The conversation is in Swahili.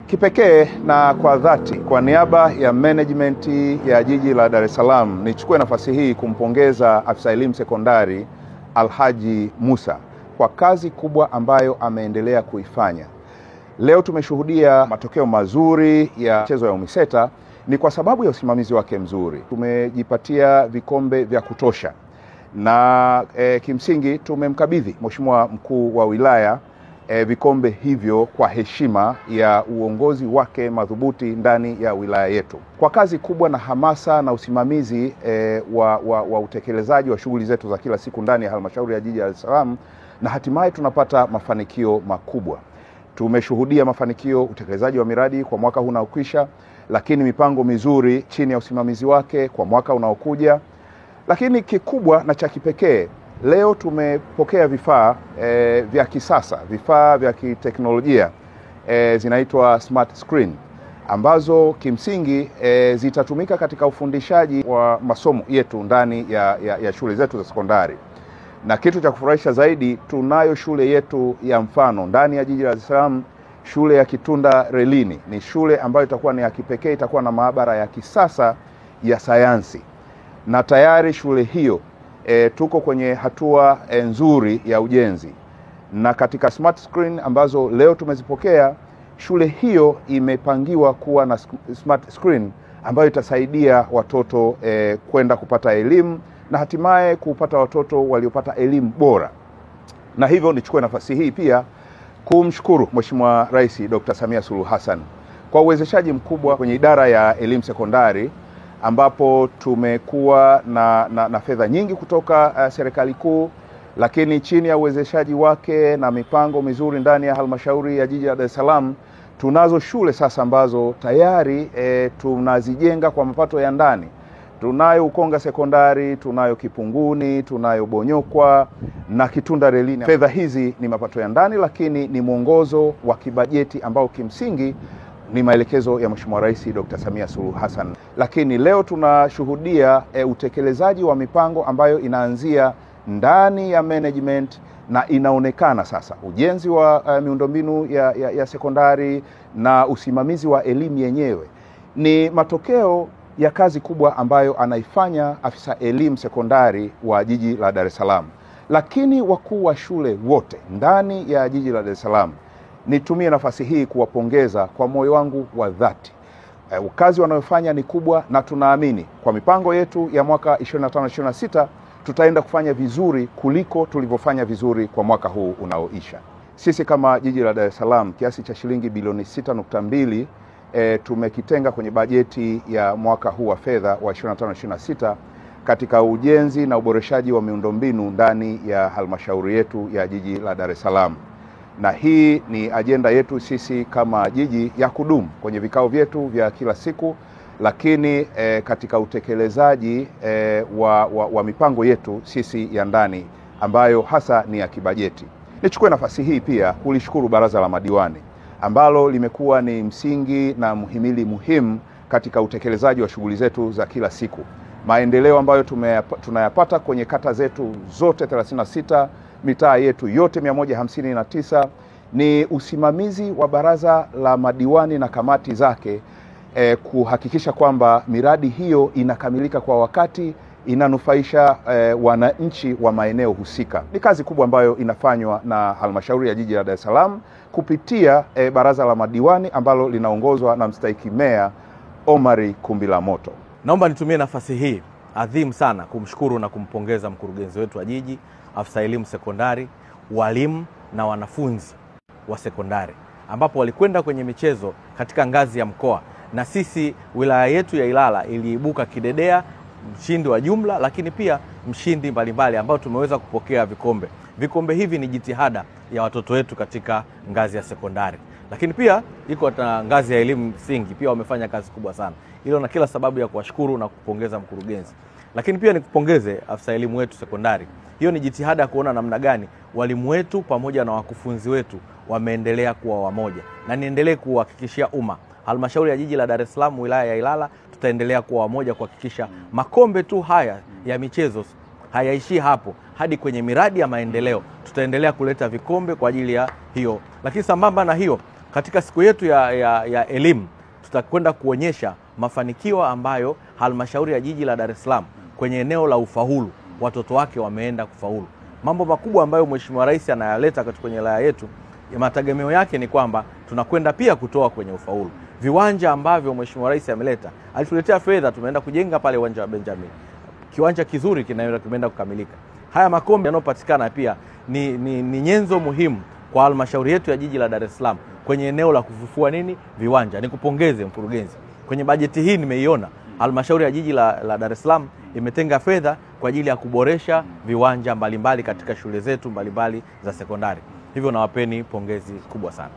Kipekee na kwa dhati, kwa niaba ya management ya jiji la Dar es Salaam, nichukue nafasi hii kumpongeza afisa elimu sekondari Alhaji Musa kwa kazi kubwa ambayo ameendelea kuifanya. Leo tumeshuhudia matokeo mazuri ya michezo ya UMISETA, ni kwa sababu ya usimamizi wake mzuri. Tumejipatia vikombe vya kutosha na kimsingi tumemkabidhi Mheshimiwa Mkuu wa Wilaya vikombe hivyo kwa heshima ya uongozi wake madhubuti ndani ya wilaya yetu. Kwa kazi kubwa na hamasa na usimamizi wa utekelezaji wa shughuli zetu za kila siku ndani ya halmashauri ya jiji la Dar es Salaam, na hatimaye tunapata mafanikio makubwa. Tumeshuhudia mafanikio utekelezaji wa miradi kwa mwaka huu unaokwisha, lakini mipango mizuri chini ya usimamizi wake kwa mwaka unaokuja. Lakini kikubwa na cha kipekee, leo tumepokea vifaa vya kisasa, vifaa vya kiteknolojia zinaitwa smart screen, ambazo kimsingi zitatumika katika ufundishaji wa masomo yetu ndani ya shule zetu za sekondari. Na kitu cha kufurahisha zaidi, tunayo shule yetu ya mfano ndani ya jiji la Dar es Salaam, shule ya Kitunda Relini. Ni shule ambayo itakuwa ni ya kipekee, itakuwa na maabara ya kisasa ya sayansi. Na tayari shule hiyo tuko kwenye hatua nzuri ya ujenzi. Na katika smart screen ambazo leo tumezipokea, shule hiyo imepangiwa kuwa na smart screen ambayo itasaidia watoto kwenda kupata elimu na hatimaye kupata watoto waliopata elimu bora. Na hivyo nichukue nafasi hii pia kumshukuru Mheshimiwa Rais Dr. Samia Suluhu Hassan kwa uwezeshaji mkubwa kwenye idara ya elimu sekondari, ambapo tumekuwa na fedha nyingi kutoka serikali kuu, lakini chini ya uwezeshaji wake na mipango mizuri ndani ya halmashauri ya jiji la Dar es Salaam, tunazo shule sasa ambazo tayari tunazijenga kwa mapato ya ndani. Tunayo Ukonga Sekondari, tunayo Kipunguni, tunayo Bonyokwa na Kitunda Relini. Fedha hizi ni mapato ya ndani, lakini ni mwongozo wa kibajeti ambao kimsingi ni maelekezo ya Mheshimiwa Rais Dr. Samia Suluhu Hassan. Lakini leo tunashuhudia utekelezaji wa mipango ambayo inaanzia ndani ya management na inaonekana sasa ujenzi wa miundombinu ya sekondari na usimamizi wa elimu yenyewe ni matokeo ya kazi kubwa ambayo anaifanya afisa elimu sekondari wa jiji la Dar es Salaam. Lakini wakuu wa shule wote ndani ya jiji la Dar es Salaam, nitumie nafasi hii kuwapongeza kwa moyo wangu wa dhati. Kazi wanayofanya ni kubwa, na tunaamini kwa mipango yetu ya mwaka 25-26 tutaenda kufanya vizuri kuliko tulivyofanya vizuri kwa mwaka huu unaoisha. Sisi kama jiji la Dar es Salaam, kiasi cha shilingi bilioni 6.2 tumekitenga kwenye bajeti ya mwaka huu wa fedha wa 25-26 katika ujenzi na uboreshaji wa miundombinu ndani ya halmashauri yetu ya jiji la Dar es Salaam. Na hii ni ajenda yetu sisi kama jiji ya kudumu kwenye vikao vyetu vya kila siku, lakini katika utekelezaji wa mipango yetu sisi ya ndani ambayo hasa ni ya kibajeti. Nichukue nafasi hii pia kulishukuru Baraza la Madiwani ambalo limekuwa ni msingi na muhimili muhimu katika utekelezaji wa shughuli zetu za kila siku. Maendeleo ambayo tunayapata kwenye kata zetu zote 36, mitaa yetu yote 159 ni usimamizi wa Baraza la Madiwani na kamati zake kuhakikisha kwamba miradi hiyo inakamilika kwa wakati, inanufaisha wananchi wa maeneo husika. Ni kazi kubwa ambayo inafanywa na halmashauri ya jiji la Dar es Salaam kupitia Baraza la Madiwani ambalo linaongozwa na mstahiki meya Omari Kumbilamoto. Naomba nitumie nafasi hii adhimu sana kumshukuru na kumpongeza mkurugenzi wetu wa jiji, afisa elimu sekondari, walimu na wanafunzi wa sekondari, ambapo walikwenda kwenye michezo katika ngazi ya mkoa, na sisi wilaya yetu ya Ilala iliibuka kidedea, mshindi wa jumla, lakini pia mshindi mbalimbali ambao tumeweza kupokea vikombe. Vikombe hivi ni jitihada ya watoto wetu katika ngazi ya sekondari, lakini pia iko na ngazi ya elimu msingi, pia wamefanya kazi kubwa sana. Hilo na kila sababu ya kuwashukuru na kupongeza mkurugenzi. Lakini pia nikupongeze afisa elimu wetu sekondari. Hiyo ni jitihada ya kuona namna gani walimu wetu pamoja na wakufunzi wetu wameendelea kuwa wamoja, na niendelee kuhakikishia umma halmashauri ya jiji la Dar es Salaam wilaya ya Ilala tutaendelea kuwa wamoja kuhakikisha makombe tu haya ya michezo hayaishi hapo, hadi kwenye miradi ya maendeleo tutaendelea kuleta vikombe kwa ajili ya hiyo. Lakini sambamba na hiyo, Katika siku yetu ya elimu tutakwenda kuonyesha mafanikio ambayo halmashauri ya jiji la Dar es Salaam kwenye eneo la ufaulu, watoto wake wameenda kufaulu. Mambo makubwa ambayo Mheshimiwa Rais anayaleta katika kwenye wilaya yetu, mategemeo yake ni kwamba tunakwenda pia kutoa kwenye ufaulu. Viwanja ambavyo Mheshimiwa Rais ameleta, alituletea fedha, tumeenda kujenga pale uwanja wa Benjamin. Kiwanja kizuri kimeenda kukamilika. Haya makombe yanayopatikana pia ni nyenzo muhimu kwa halmashauri yetu ya jiji la Dar es Salaam kwenye eneo la kufufua viwanja. Nikupongeze mkurugenzi. Kwenye bajeti hii nimeiona halmashauri ya jiji la Dar es Salaam imetenga fedha kwa ajili ya kuboresha viwanja mbalimbali katika shule zetu mbalimbali za sekondari. Hivyo nawapeni pongezi kubwa sana.